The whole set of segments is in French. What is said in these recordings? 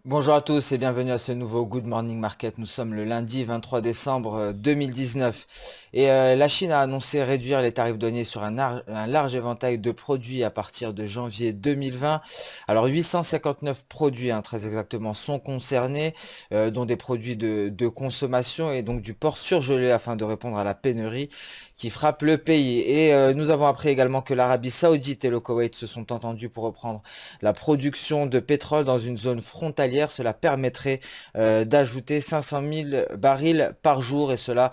Bonjour à tous et bienvenue à ce nouveau Good Morning Market. Nous sommes le lundi 23 décembre 2019 et la Chine a annoncé réduire les tarifs douaniers sur un large éventail de produits à partir de janvier 2020. Alors 859 produits, très exactement, sont concernés, dont des produits de consommation et donc du porc surgelé afin de répondre à la pénurie qui frappe le pays. Et nous avons appris également que l'Arabie Saoudite et le Koweït se sont entendus pour reprendre la production de pétrole dans une zone frontalière. Cela permettrait d'ajouter 500 000 barils par jour et cela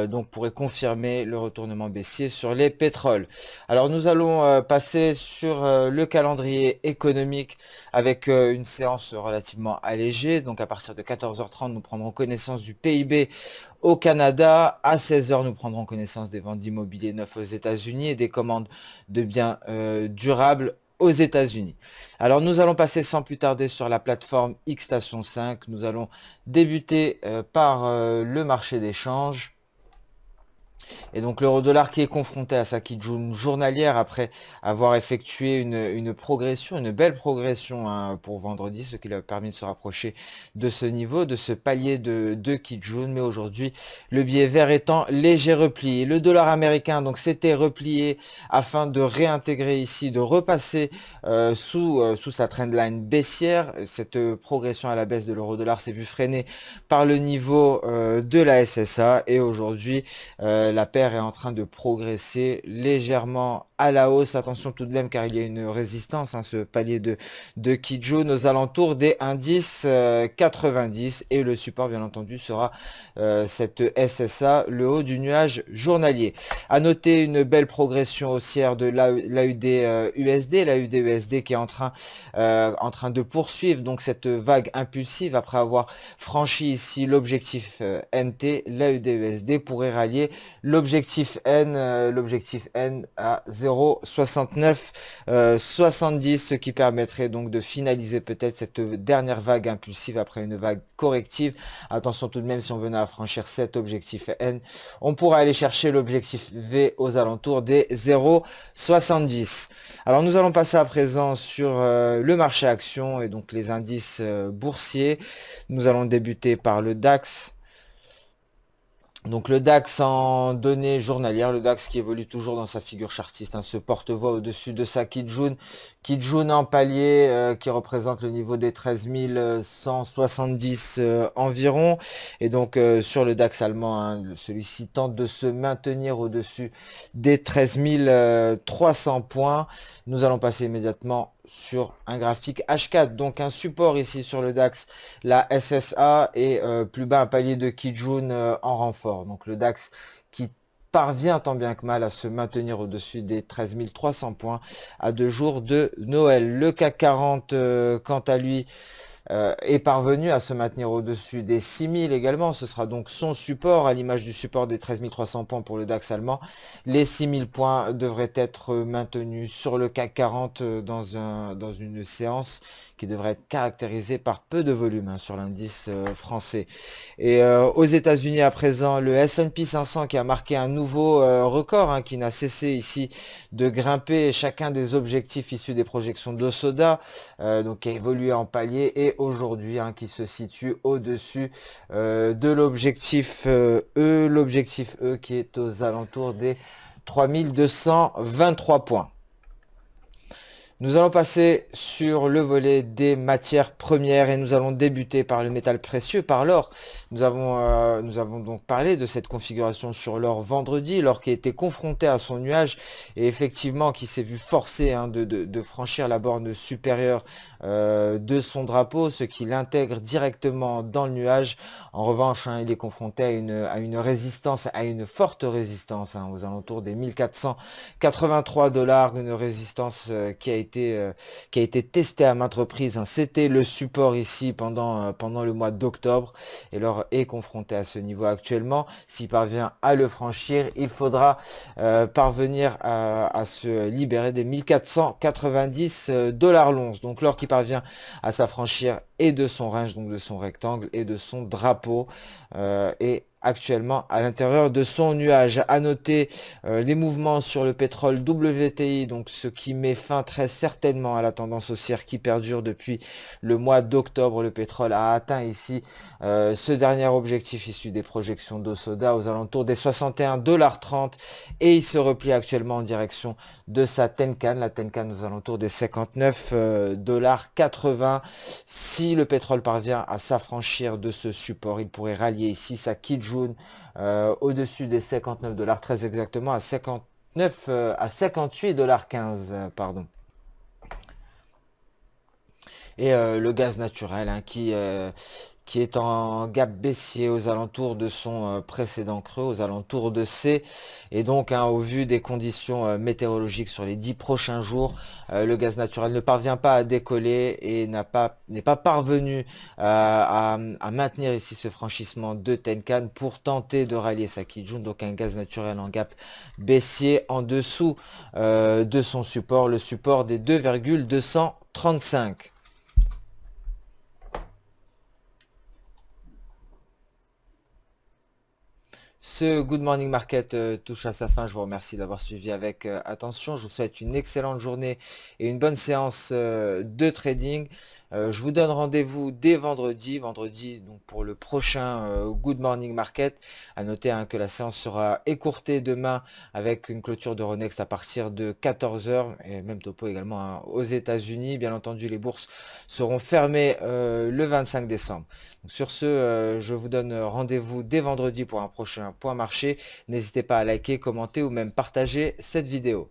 donc pourrait confirmer le retournement baissier sur les pétroles. Alors nous allons passer sur le calendrier économique avec une séance relativement allégée. Donc à partir de 14h30, nous prendrons connaissance du PIB au Canada. À 16h, nous prendrons connaissance des ventes d'immobilier neufs aux États-Unis et des commandes de biens durables aux États-Unis. Alors nous allons passer sans plus tarder sur la plateforme Xstation 5. Nous allons débuter par le marché des changes. Et donc l'euro-dollar qui est confronté à sa Kijun journalière après avoir effectué une progression, une belle progression pour vendredi, ce qui lui a permis de se rapprocher de ce niveau, de ce palier de Kijun. Mais aujourd'hui, le billet vert est en léger repli. Le dollar américain donc s'était replié afin de réintégrer ici, de repasser sous sa trendline baissière. Cette progression à la baisse de l'euro-dollar s'est vue freinée par le niveau de la SSA et aujourd'hui, la paire est en train de progresser légèrement à la hausse. Attention tout de même car il y a une résistance, ce palier de Kijun aux alentours des indices 90 et le support bien entendu sera cette SSA, le haut du nuage journalier. À noter une belle progression haussière de l'AUD USD, l'AUD USD qui est en train de poursuivre donc cette vague impulsive après avoir franchi ici l'objectif NT. L'AUD USD pourrait rallier l'objectif N à 0,69 70, ce qui permettrait donc de finaliser peut-être cette dernière vague impulsive après une vague corrective. Attention tout de même, si on venait à franchir cet objectif N, on pourra aller chercher l'objectif V aux alentours des 0,70. Alors nous allons passer à présent sur le marché action et donc les indices boursiers. Nous allons débuter par le DAX. Donc le DAX en données journalières, le DAX qui évolue toujours dans sa figure chartiste, ce porte-voix au-dessus de sa Kijun. Kijun en palier qui représente le niveau des 13 170 environ. Et donc sur le DAX allemand, celui-ci tente de se maintenir au-dessus des 13 300 points. Nous allons passer immédiatement sur un graphique H4, donc un support ici sur le DAX, la SSA et plus bas un palier de Kijun en renfort. Donc le DAX qui parvient tant bien que mal à se maintenir au-dessus des 13 300 points à 2 jours de Noël. Le CAC 40 quant à lui est parvenu à se maintenir au-dessus des 6000 également. Ce sera donc son support, à l'image du support des 13 300 points pour le DAX allemand. Les 6000 points devraient être maintenus sur le CAC 40 dans une séance qui devrait être caractérisée par peu de volume sur l'indice français. Et aux États-Unis à présent, le S&P 500 qui a marqué un nouveau record, qui n'a cessé ici de grimper chacun des objectifs issus des projections de Soda, donc qui a évolué en palier et aujourd'hui qui se situe au-dessus de l'objectif l'objectif E qui est aux alentours des 3223 points. Nous allons passer sur le volet des matières premières et nous allons débuter par le métal précieux, par l'or. Nous avons donc parlé de cette configuration sur l'or vendredi, l'or qui a été confronté à son nuage et effectivement qui s'est vu forcé de franchir la borne supérieure de son drapeau, ce qui l'intègre directement dans le nuage. En revanche, il est confronté à une résistance, à une forte résistance aux alentours des 1483 $, une résistance qui a été testé à maintes reprises. C'était le support ici pendant le mois d'octobre et l'or est confronté à ce niveau actuellement. S'il parvient à le franchir, il faudra parvenir à se libérer des 1490 $ l'once. Donc l'or qui parvient à s'affranchir et de son range, donc de son rectangle et de son drapeau et actuellement à l'intérieur de son nuage. À noter les mouvements sur le pétrole WTI, donc ce qui met fin très certainement à la tendance haussière qui perdure depuis le mois d'octobre. Le pétrole a atteint ici ce dernier objectif issu des projections d'Osoda aux alentours des 61,30 $ et il se replie actuellement en direction de sa Tenkan, la Tenkan aux alentours des 59,80 $. Si le pétrole parvient à s'affranchir de ce support, il pourrait rallier ici sa Kijun au-dessus des 59 $, très exactement à 59 à 58,15 $, pardon. Et le gaz naturel qui est en gap baissier aux alentours de son précédent creux, aux alentours de C. Et donc, au vu des conditions météorologiques sur les 10 prochains jours, le gaz naturel ne parvient pas à décoller et n'est pas parvenu à maintenir ici ce franchissement de Tenkan pour tenter de rallier sa Kijun. Donc, un gaz naturel en gap baissier en dessous de son support, le support des 2,235. Ce Good Morning Market touche à sa fin. Je vous remercie d'avoir suivi avec attention. Je vous souhaite une excellente journée et une bonne séance de trading. Je vous donne rendez-vous dès vendredi donc pour le prochain Good Morning Market. À noter que la séance sera écourtée demain avec une clôture de Euronext à partir de 14 h et même topo également aux États-Unis. Bien entendu, les bourses seront fermées le 25 décembre. Donc, sur ce, je vous donne rendez-vous dès vendredi pour un prochain point marché. N'hésitez pas à liker, commenter ou même partager cette vidéo.